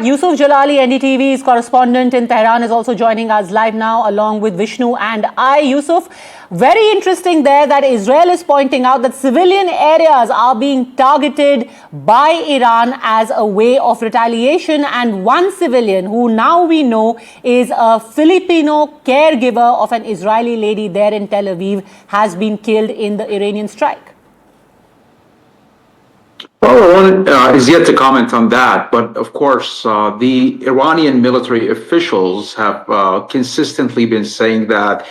Yusuf Jalali, NDTV's correspondent in Tehran, is also joining us live now, along with Vishnu and I. Yusuf, very interesting there that Israel is pointing out that civilian areas are being targeted by Iran as a way of retaliation. And one civilian who now we know is a Filipino caregiver of an Israeli lady there in Tel Aviv has been killed in the Iranian strike. Well, one is yet to comment on that, but of course, the Iranian military officials have consistently been saying that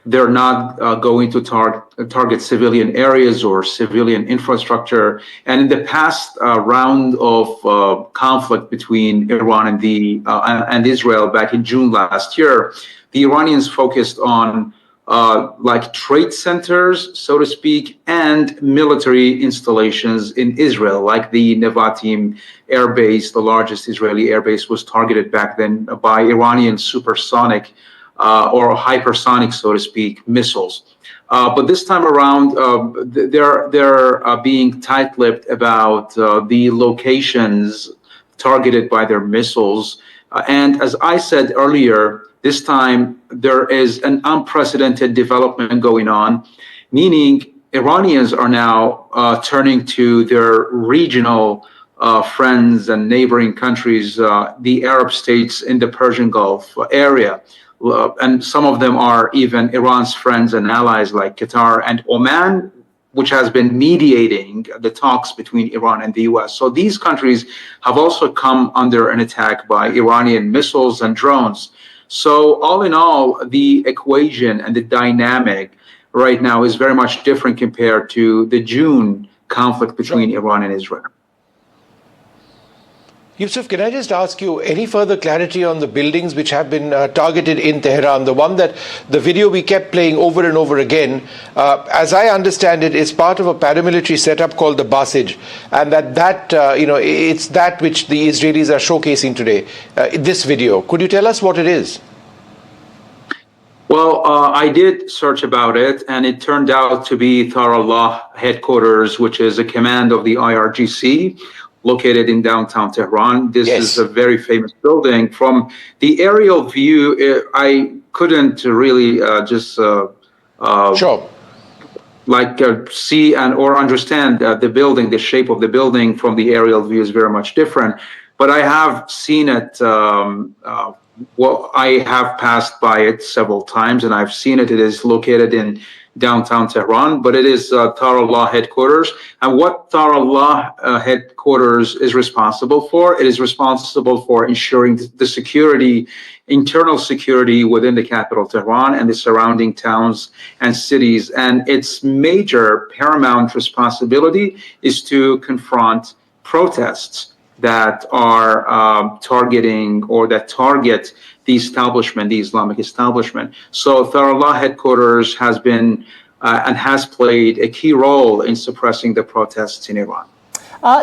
they're not going to target civilian areas or civilian infrastructure. And in the past round of conflict between Iran and Israel back in June last year, the Iranians focused on like trade centers, so to speak, and military installations in Israel, like the Nevatim air base, the largest Israeli air base, was targeted back then by Iranian supersonic or hypersonic, so to speak, missiles. But this time around, they're being tight-lipped about the locations targeted by their missiles. And as I said earlier, this time there is an unprecedented development going on, meaning Iranians are now turning to their regional friends and neighboring countries, the Arab states in the Persian Gulf area. And some of them are even Iran's friends and allies like Qatar and Oman, which has been mediating the talks between Iran and the US. So these countries have also come under an attack by Iranian missiles and drones. So all in all, the equation and the dynamic right now is very much different compared to the June conflict between Iran and Israel. Yusuf, can I just ask you any further clarity on the buildings which have been targeted in Tehran? The one that the video we kept playing over and over again, as I understand it, is part of a paramilitary setup called the Basij, and it's that which the Israelis are showcasing today. This video, could you tell us what it is? Well, I did search about it, and it turned out to be Sarallah Headquarters, which is a command of the IRGC, located in downtown Tehran. This is a very famous building. From the aerial view, I couldn't really see or understand the building. The shape of the building from the aerial view is very much different. But I have seen it. I have passed by it several times, and I've seen it. It is located in downtown Tehran, but it is Sarallah Headquarters. And what Sarallah Headquarters is responsible for, it is responsible for ensuring the security, internal security within the capital Tehran and the surrounding towns and cities. And its major paramount responsibility is to confront protests that are targeting or that target the establishment, the Islamic establishment. So Sarallah Headquarters has been and has played a key role in suppressing the protests in Iran.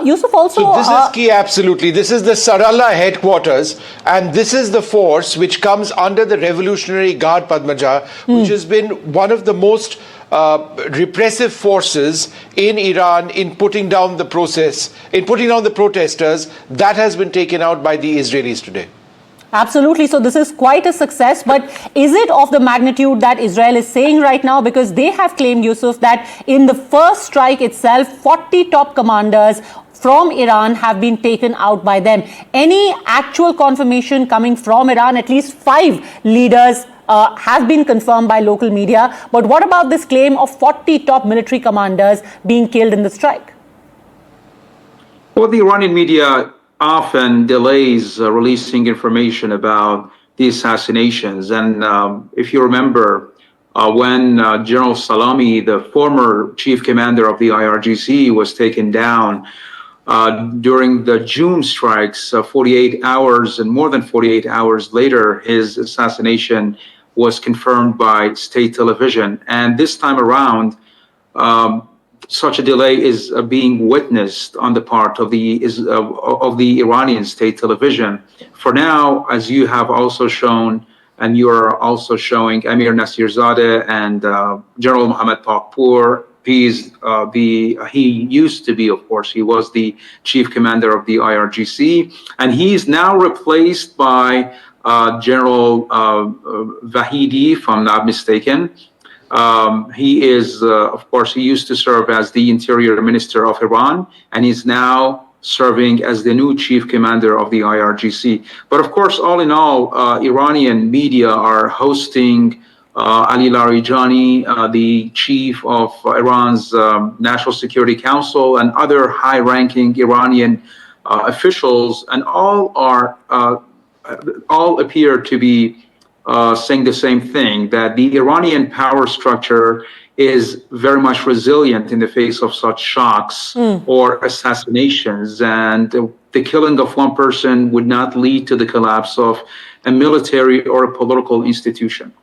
Yusuf, also... So this is key, absolutely. This is the Sarallah Headquarters, and this is the force which comes under the Revolutionary Guard, Padmaja, which has been one of the most repressive forces in Iran in putting down the protesters. That has been taken out by the Israelis today. Absolutely. So this is quite a success. But is it of the magnitude that Israel is saying right now? Because they have claimed, Yusuf, that in the first strike itself, 40 top commanders from Iran have been taken out by them. Any actual confirmation coming from Iran? At least 5 leaders have been confirmed by local media. But what about this claim of 40 top military commanders being killed in the strike? Well, the Iranian media often delays releasing information about the assassinations. And if you remember, when General Salami, the former chief commander of the IRGC, was taken down during the June strikes, 48 hours and more than 48 hours later, his assassination was confirmed by state television. And this time around, such a delay is being witnessed on the part of the Iranian state television. For now, as you have also shown, and you are also showing Amir Nasirzadeh and General Mohammad Pakpour he used to be, of course, he was the chief commander of the IRGC, and he's now replaced by General Vahidi, if I'm not mistaken. He is, of course, he used to serve as the Interior Minister of Iran, and he's now serving as the new chief commander of the IRGC. But of course, all in all, Iranian media are hosting Ali Larijani, the chief of Iran's National Security Council, and other high-ranking Iranian officials, and all appear to be saying the same thing, that the Iranian power structure is very much resilient in the face of such shocks or assassinations, and the killing of one person would not lead to the collapse of a military or a political institution.